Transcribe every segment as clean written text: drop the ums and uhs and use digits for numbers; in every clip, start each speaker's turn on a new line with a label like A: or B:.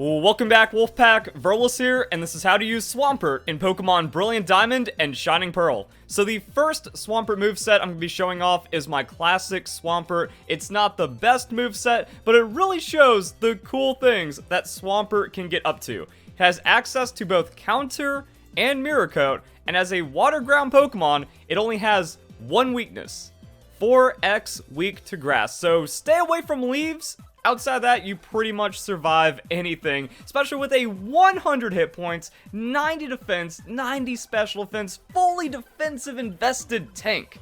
A: Welcome back, Wolfpack. Verlis here, and this is how to use Swampert in Pokemon Brilliant Diamond and Shining Pearl. So the first Swampert moveset I'm going to be showing off is my classic Swampert. It's not the best moveset, but it really shows the cool things that Swampert can get up to. It has access to both Counter and Mirror Coat, and as a Water Ground Pokemon, it only has one weakness. 4x weak to grass, so stay away from leaves. Outside of that, you pretty much survive anything, especially with a 100 hit points, 90 defense, 90 special defense, fully defensive invested tank.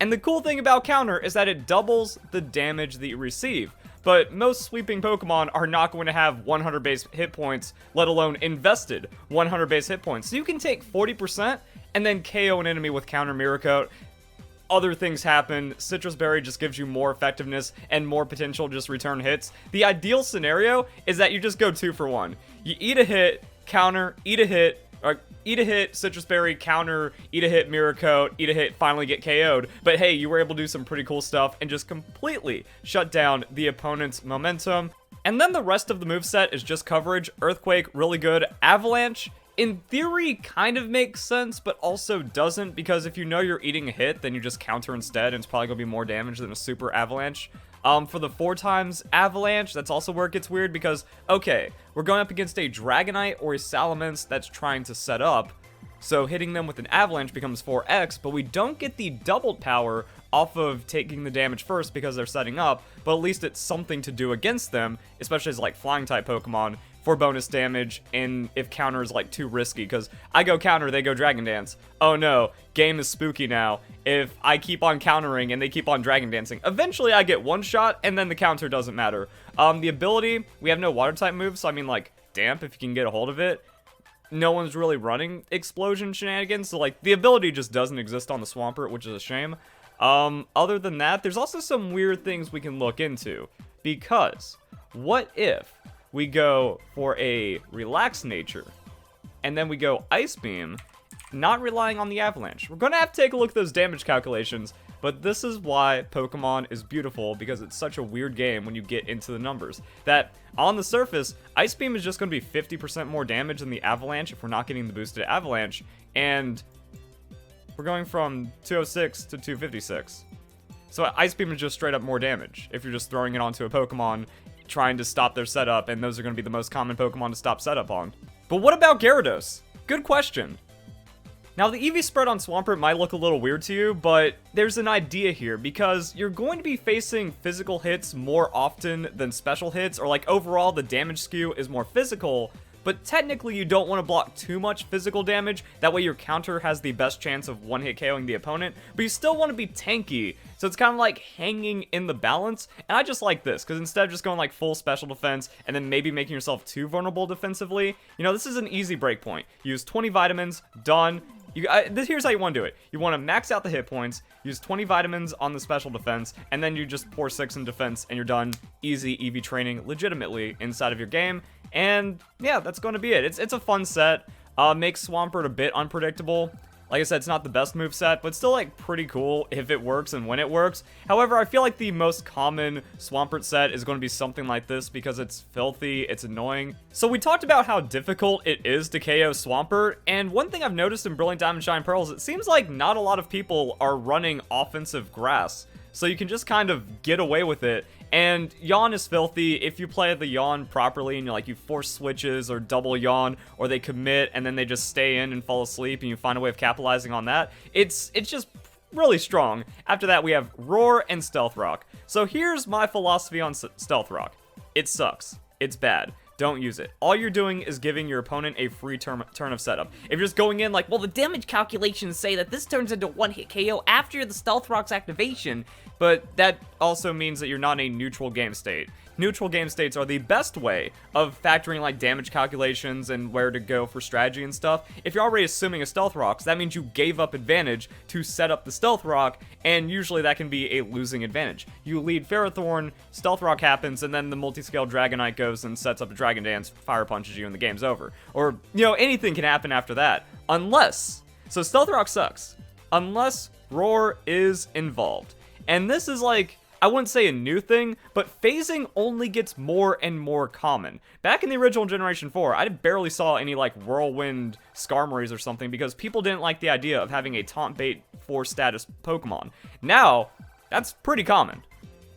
A: And the cool thing about Counter is that it doubles the damage that you receive. But most sweeping Pokemon are not going to have 100 base hit points, let alone invested 100 base hit points. So you can take 40% and then KO an enemy with Counter Mirror Coat. Other things happen. Citrus Berry just gives you more effectiveness and more potential just return hits. The ideal scenario is that you just go 2 for 1. You eat a hit, counter, eat a hit, or eat a hit, Citrus Berry, counter, eat a hit, Mirror Coat, eat a hit, finally get KO'd. But hey, you were able to do some pretty cool stuff and just completely shut down the opponent's momentum. And then the rest of the moveset is just coverage. Earthquake, really good. Avalanche, in theory, kind of makes sense, but also doesn't, because if you know you're eating a hit, then you just counter instead, and it's probably going to be more damage than a super avalanche. For the 4 times avalanche, that's also where it gets weird, because, okay, we're going up against a Dragonite or a Salamence that's trying to set up, so hitting them with an avalanche becomes 4x, but we don't get the doubled power off of taking the damage first because they're setting up, but at least it's something to do against them, especially as like flying type Pokemon, for bonus damage, and if counter is like too risky, because I go counter, they go Dragon Dance. Oh no, game is spooky now. If I keep on countering and they keep on Dragon Dancing, eventually I get one shot, and then the counter doesn't matter. The ability, we have no water type moves, so I mean like Damp, if you can get a hold of it. No one's really running explosion shenanigans, so like the ability just doesn't exist on the Swampert, which is a shame. Other than that, there's also some weird things we can look into, because what if we go for a relaxed nature, and then we go Ice Beam, not relying on the Avalanche? We're going to have to take a look at those damage calculations, but this is why Pokemon is beautiful, because it's such a weird game when you get into the numbers. That, on the surface, Ice Beam is just going to be 50% more damage than the Avalanche if we're not getting the boosted Avalanche, and we're going from 206 to 256. So Ice Beam is just straight up more damage if you're just throwing it onto a Pokemon trying to stop their setup, and those are going to be the most common Pokemon to stop setup on. But what about Gyarados? Good question. Now, the EV spread on Swampert might look a little weird to you, but there's an idea here, because you're going to be facing physical hits more often than special hits, or like overall the damage skew is more physical, but technically you don't want to block too much physical damage. That way your counter has the best chance of one-hit KOing the opponent, but you still want to be tanky, so it's kind of like hanging in the balance. And I just like this, because instead of just going like full special defense and then maybe making yourself too vulnerable defensively, you know, this is an easy break point. Use 20 vitamins, done. Here's how you want to do it. You want to max out the hit points, use 20 vitamins on the special defense, and then you just pour 6 in defense, and you're done. Easy EV training legitimately inside of your game. And yeah, that's going to be it. It's a fun set. Makes Swampert a bit unpredictable. Like I said, it's not the best moveset, but still like pretty cool if it works and when it works. However, I feel like the most common Swampert set is going to be something like this, because it's filthy, it's annoying. So we talked about how difficult it is to KO Swampert, and one thing I've noticed in Brilliant Diamond Shine Pearl is it seems like not a lot of people are running offensive grass. So you can just kind of get away with it. And Yawn is filthy. If you play the Yawn properly and you force switches or double Yawn, or they commit and then they just stay in and fall asleep and you find a way of capitalizing on that, it's just really strong. After that, we have Roar and Stealth Rock. So here's my philosophy on Stealth Rock. It sucks. It's bad. Don't use it. All you're doing is giving your opponent a free turn of setup. If you're just going in like, well, the damage calculations say that this turns into one-hit KO after the Stealth Rock's activation, but that also means that you're not in a neutral game state. Neutral game states are the best way of factoring like damage calculations and where to go for strategy and stuff. If you're already assuming a Stealth Rock, so that means you gave up advantage to set up the Stealth Rock, and usually that can be a losing advantage. You lead Ferrothorn, Stealth Rock happens, and then the multi-scale Dragonite goes and sets up a Dragon Dance, fire punches you, and the game's over. Or, you know, anything can happen after that. Unless, so Stealth Rock sucks, unless Roar is involved. And this is like I wouldn't say a new thing, but phasing only gets more and more common. Back in the original Generation 4, I barely saw any like whirlwind Skarmories or something because people didn't like the idea of having a taunt bait 4 status Pokemon. Now, that's pretty common.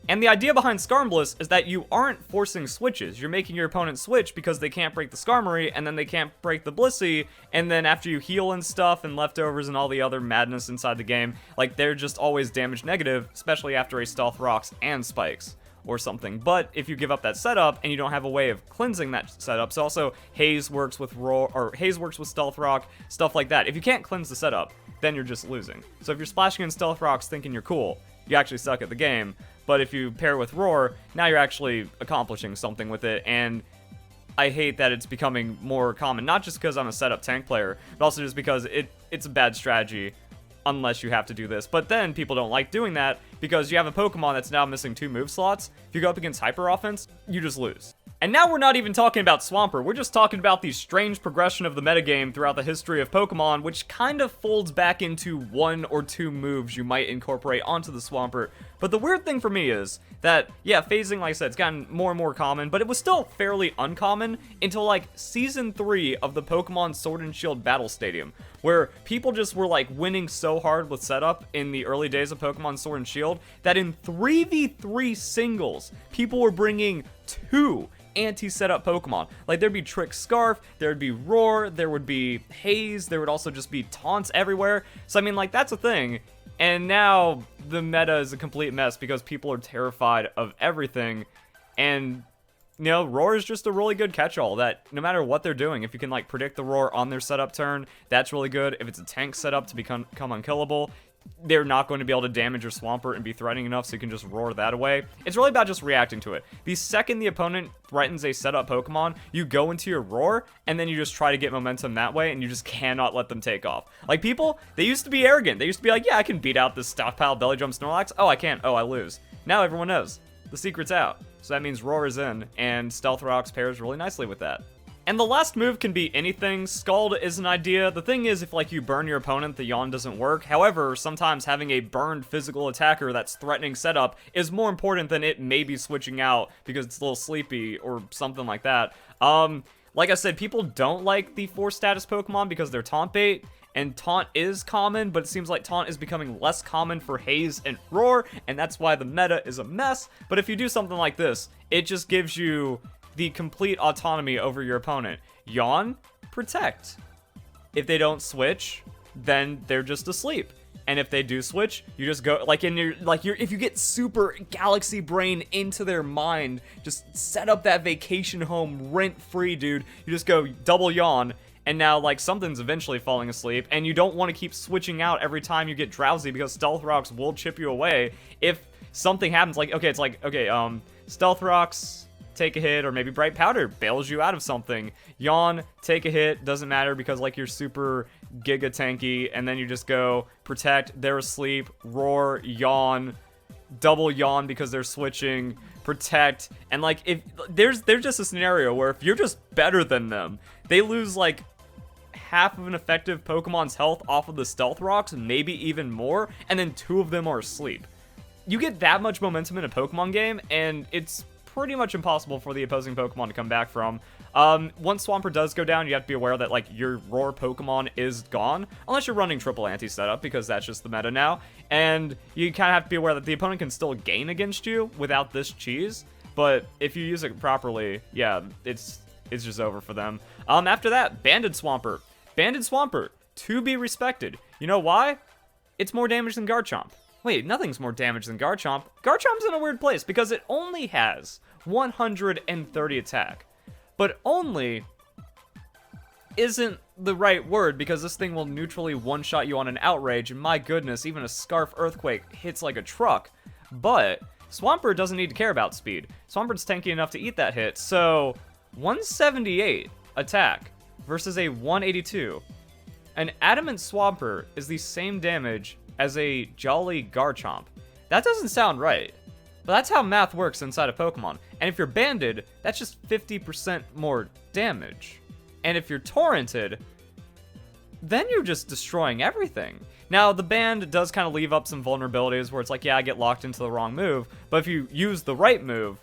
A: And the idea behind Skarmbliss is that you aren't forcing switches. You're making your opponent switch because they can't break the Skarmory, and then they can't break the Blissey, and then after you heal and stuff, and leftovers and all the other madness inside the game, like, they're just always damage negative, especially after a Stealth Rocks and Spikes or something. But if you give up that setup, and you don't have a way of cleansing that setup, so also Haze works with Haze works with Stealth Rock, stuff like that. If you can't cleanse the setup, then you're just losing. So if you're splashing in Stealth Rocks thinking you're cool, you actually suck at the game. But if you pair with Roar, now you're actually accomplishing something with it, and I hate that it's becoming more common, not just because I'm a setup tank player, but also just because it's a bad strategy unless you have to do this. But then people don't like doing that because you have a Pokemon that's now missing 2 move slots. If you go up against Hyper Offense, you just lose. And now we're not even talking about Swampert, we're just talking about the strange progression of the metagame throughout the history of Pokemon, which kind of folds back into 1 or 2 moves you might incorporate onto the Swampert. But the weird thing for me is that, yeah, phasing, like I said, it's gotten more and more common, but it was still fairly uncommon until, like, Season 3 of the Pokemon Sword and Shield Battle Stadium, where people just were, like, winning so hard with setup in the early days of Pokemon Sword and Shield that in 3v3 singles, people were bringing 2 anti-setup Pokemon. Like, there'd be Trick Scarf, there'd be Roar, there would be Haze, there would also just be taunts everywhere. So, I mean, like, that's a thing. And now the meta is a complete mess because people are terrified of everything. And, you know, Roar is just a really good catch-all that no matter what they're doing, if you can, like, predict the Roar on their setup turn, that's really good. If it's a tank setup to become unkillable, they're not going to be able to damage your Swampert and be threatening enough so you can just roar that away. It's really about just reacting to it. The second the opponent threatens a setup Pokemon, you go into your roar, and then you just try to get momentum that way, and you just cannot let them take off. Like, people, they used to be arrogant. They used to be like, yeah, I can beat out this Stockpile Belly Drum Snorlax. Oh, I can't. Oh, I lose. Now everyone knows. The secret's out. So that means Roar is in, and Stealth Rocks pairs really nicely with that. And the last move can be anything. Scald is an idea. The thing is, if like you burn your opponent, the yawn doesn't work. However, sometimes having a burned physical attacker that's threatening setup is more important than it maybe switching out because it's a little sleepy or something like that. Like I said, people don't like the 4 status Pokemon because they're taunt bait. And taunt is common, but it seems like taunt is becoming less common for Haze and Roar, and that's why the meta is a mess. But if you do something like this, it just gives you the complete autonomy over your opponent. Yawn, protect. If they don't switch, then they're just asleep. And if they do switch, you just go like if you get super galaxy brain into their mind, just set up that vacation home rent free, dude. You just go double yawn. And now, like, something's eventually falling asleep, and you don't want to keep switching out every time you get drowsy because Stealth Rocks will chip you away. If something happens, like, okay, it's like, okay, Stealth Rocks, take a hit, or maybe Bright Powder bails you out of something. Yawn, take a hit, doesn't matter because, like, you're super giga tanky, and then you just go protect, they're asleep, roar, yawn, double yawn because they're switching, protect, and, like, if there's just a scenario where if you're just better than them, they lose, like, half of an effective Pokemon's health off of the Stealth Rocks, maybe even more, and then 2 of them are asleep. You get that much momentum in a Pokemon game, and it's pretty much impossible for the opposing Pokemon to come back from. Once Swampert does go down, you have to be aware that, like, your Roar Pokemon is gone, unless you're running triple anti-setup, because that's just the meta now, and you kind of have to be aware that the opponent can still gain against you without this cheese, but if you use it properly, yeah, it's just over for them. After that, Banded Swampert. Banded Swampert, to be respected. You know why? It's more damage than Garchomp. Wait, nothing's more damage than Garchomp. Garchomp's in a weird place because it only has 130 attack. But only isn't the right word because this thing will neutrally one-shot you on an Outrage, and my goodness, even a Scarf Earthquake hits like a truck. But Swampert doesn't need to care about speed. Swampert's tanky enough to eat that hit, so 178 attack versus a 182. An Adamant Swampert is the same damage as a Jolly Garchomp. That doesn't sound right, but that's how math works inside of Pokemon. And if you're banded, that's just 50% more damage. And if you're torrented, then you're just destroying everything. Now, the band does kind of leave up some vulnerabilities where it's like, yeah, I get locked into the wrong move, but if you use the right move,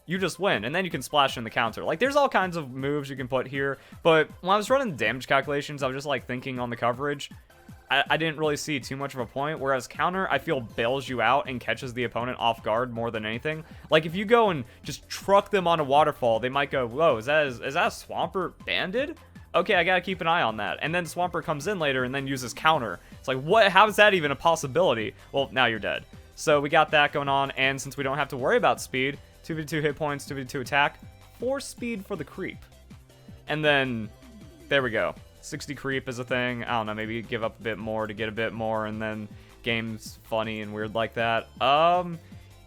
A: you just win, and then you can splash in the counter. Like, there's all kinds of moves you can put here, but when I was running damage calculations, I was just, like, thinking on the coverage. I didn't really see too much of a point, whereas counter, I feel, bails you out and catches the opponent off guard more than anything. Like, if you go and just truck them on a waterfall, they might go, whoa, is that Swampert banded? Okay, I gotta keep an eye on that. And then Swampert comes in later and then uses counter. It's like, what? How is that even a possibility? Well, now you're dead. So we got that going on, and since we don't have to worry about speed, 2v2 hit points, 2v2 attack, 4 speed for the creep. And then, there we go. 60 creep is a thing. I don't know, maybe give up a bit more to get a bit more, and then game's funny and weird like that.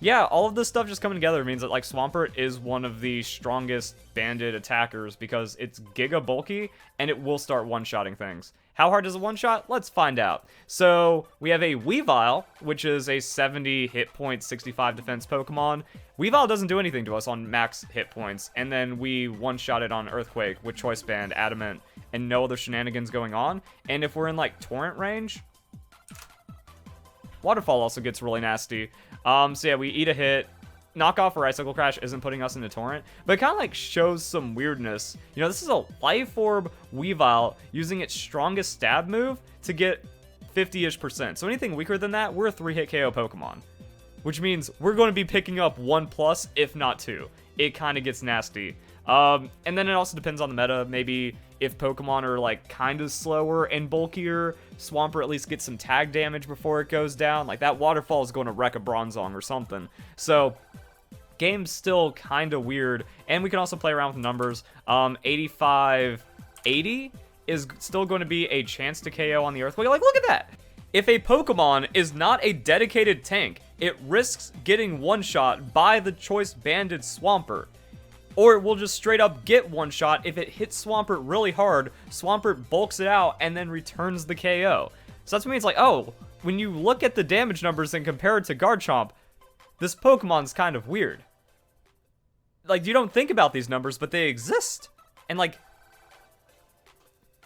A: Yeah, all of this stuff just coming together means that, like, Swampert is one of the strongest banded attackers because it's giga bulky, and it will start one-shotting things. How hard is a one-shot? Let's find out. So, we have a Weavile, which is a 70 hit point, 65 defense Pokemon. Weavile doesn't do anything to us on max hit points, and then we one-shot it on Earthquake with Choice Band, Adamant, and no other shenanigans going on. And if we're in, like, Torrent range, Waterfall also gets really nasty. So yeah, we eat a hit. Knockoff or Icicle Crash isn't putting us into Torrent, but it kind of like shows some weirdness. You know, this is a Life Orb Weavile using its strongest stab move to get 50-ish%. So anything weaker than that, we're a 3-hit KO Pokemon, which means we're going to be picking up 1+, if not 2. It kind of gets nasty. And then it also depends on the meta. Maybe if Pokemon are like kind of slower and bulkier, Swampert at least gets some tag damage before it goes down. Like that Waterfall is going to wreck a Bronzong or something. So game's still kind of weird. And we can also play around with numbers. 85, 80 is still going to be a chance to KO on the Earthquake. Like, look at that. If a Pokemon is not a dedicated tank, it risks getting one-shot by the choice banded Swampert. Or it will just straight up get one shot if it hits Swampert really hard, Swampert bulks it out, and then returns the KO. So that's what means, like, oh, when you look at the damage numbers and compare it to Garchomp, this Pokemon's kind of weird. Like, you don't think about these numbers, but they exist. And, like,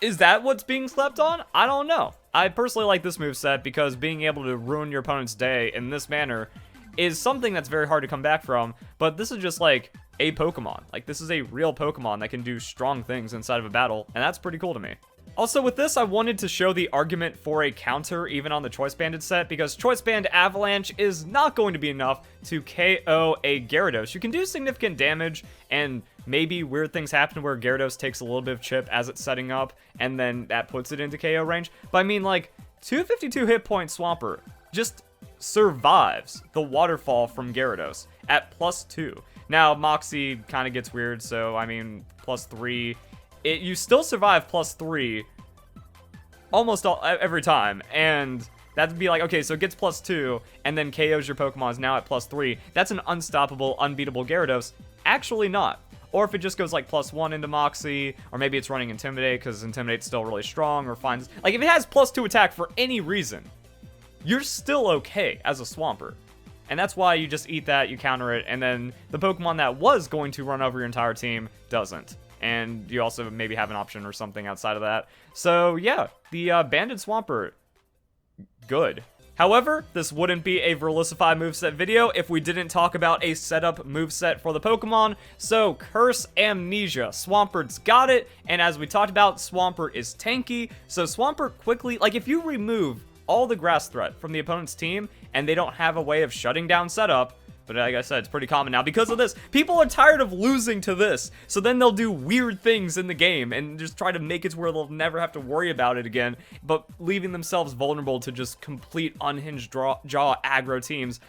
A: is that what's being slept on? I don't know. I personally like this moveset because being able to ruin your opponent's day in this manner is something that's very hard to come back from, but this is just, like, a Pokemon. Like, this is a real Pokemon that can do strong things inside of a battle, and that's pretty cool to me. Also, with this, I wanted to show the argument for a counter even on the Choice Banded set, because Choice Band Avalanche is not going to be enough to KO a Gyarados. You can do significant damage, and maybe weird things happen where Gyarados takes a little bit of chip as it's setting up, and then that puts it into KO range. But I mean, like, 252 hit point Swampert just survives the Waterfall from Gyarados at +2. Now, Moxie kind of gets weird, so, I mean, +3. You still survive +3 almost every time, and that'd be like, okay, so it gets +2, and then KOs your Pokemon's now at +3. That's an unstoppable, unbeatable Gyarados. Actually not. Or if it just goes, like, +1 into Moxie, or maybe it's running Intimidate, because Intimidate's still really strong, or finds... Like, if it has +2 attack for any reason, you're still okay as a Swampert. And that's why you just eat that, you counter it, and then the Pokemon that was going to run over your entire team doesn't. And you also maybe have an option or something outside of that. So yeah, the Banded Swampert, good. However, this wouldn't be a Verlisify moveset video if we didn't talk about a setup moveset for the Pokemon. So, Curse Amnesia. Swampert's got it, and as we talked about, Swampert is tanky, so Swampert quickly, like if you remove all the grass threat from the opponent's team, and they don't have a way of shutting down setup, but like I said, it's pretty common now because of this. People are tired of losing to this, so then they'll do weird things in the game and just try to make it to where they'll never have to worry about it again, but leaving themselves vulnerable to just complete unhinged jaw aggro teams.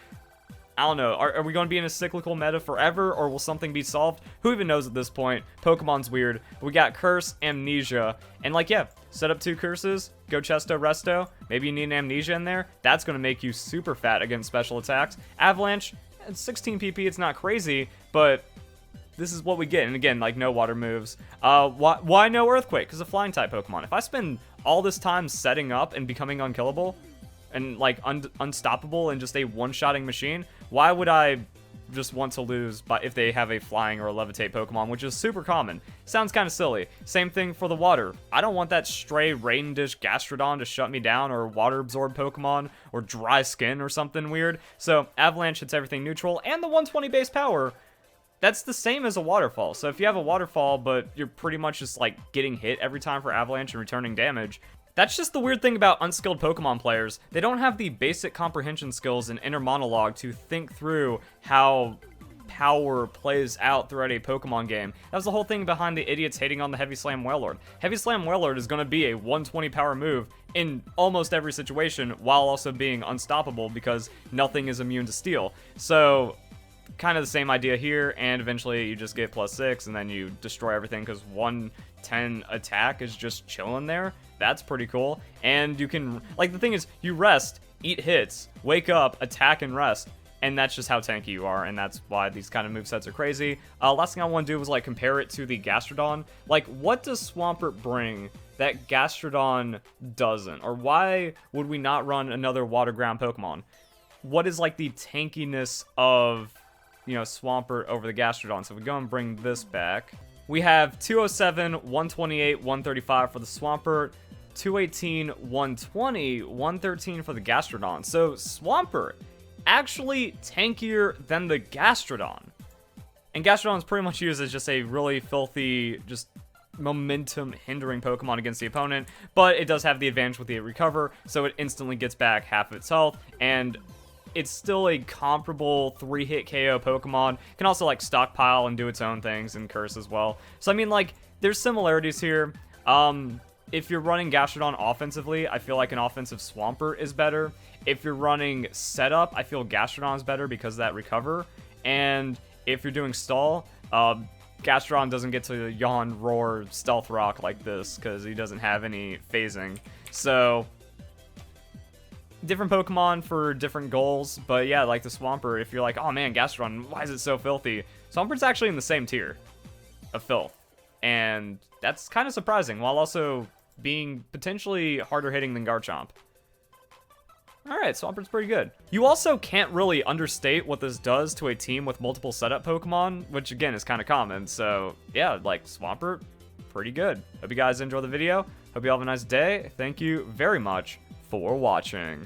A: I don't know, are we going to be in a cyclical meta forever, or will something be solved? Who even knows at this point? Pokemon's weird. We got Curse, Amnesia, and like, yeah, set up 2 curses, go Chesto, Resto, maybe you need an Amnesia in there. That's going to make you super fat against special attacks. Avalanche, it's 16 PP, it's not crazy, but this is what we get. And again, like, no water moves. Why no Earthquake? Because a flying type Pokemon. If I spend all this time setting up and becoming unkillable, and like unstoppable and just a one-shotting machine, why would I just want to lose if they have a flying or a levitate Pokemon, which is super common. Sounds kind of silly. Same thing for the water. I don't want that stray Rain Dish Gastrodon to shut me down, or water absorb Pokemon, or dry skin or something weird. So Avalanche hits everything neutral, and the 120 base power, that's the same as a waterfall. So if you have a waterfall, but you're pretty much just like getting hit every time for Avalanche and returning damage, that's just the weird thing about unskilled Pokemon players. They don't have the basic comprehension skills and inner monologue to think through how power plays out throughout a Pokemon game. That was the whole thing behind the idiots hating on the Heavy Slam Wailord. Heavy Slam Wailord is going to be a 120 power move in almost every situation, while also being unstoppable because nothing is immune to steel. So kind of the same idea here, and eventually you just get +6 and then you destroy everything because 110 attack is just chilling there. That's pretty cool. And you can, like, the thing is, you rest, eat hits, wake up, attack, and rest, and that's just how tanky you are, and that's why these kind of movesets are crazy. Last thing I want to do was, like, compare it to the Gastrodon. Like, what does Swampert bring that Gastrodon doesn't? Or why would we not run another water ground Pokemon? What is, like, the tankiness of, you know, Swampert over the Gastrodon? So if we go and bring this back, we have 207, 128, 135 for the Swampert, 218, 120, 113 for the Gastrodon. So Swampert, actually tankier than the Gastrodon. And Gastrodon is pretty much used as just a really filthy, just momentum hindering Pokemon against the opponent, but it does have the advantage with the recover, so it instantly gets back half of its health, and it's still a comparable 3-hit KO Pokemon. Can also, like, stockpile and do its own things and curse as well. So, I mean, like, there's similarities here. If you're running Gastrodon offensively, I feel like an offensive Swampert is better. If you're running setup, I feel Gastrodon is better because of that recover. And if you're doing stall, Gastrodon doesn't get to yawn, roar, stealth rock like this because he doesn't have any phasing. So different Pokemon for different goals, but yeah, like the Swampert, if you're like, oh man, Gastrodon, why is it so filthy? Swampert's actually in the same tier of filth, and that's kind of surprising, while also being potentially harder hitting than Garchomp. Alright, Swampert's pretty good. You also can't really understate what this does to a team with multiple setup Pokemon, which again is kind of common, so yeah, like Swampert, pretty good. Hope you guys enjoy the video, hope you all have a nice day, thank you very much for watching.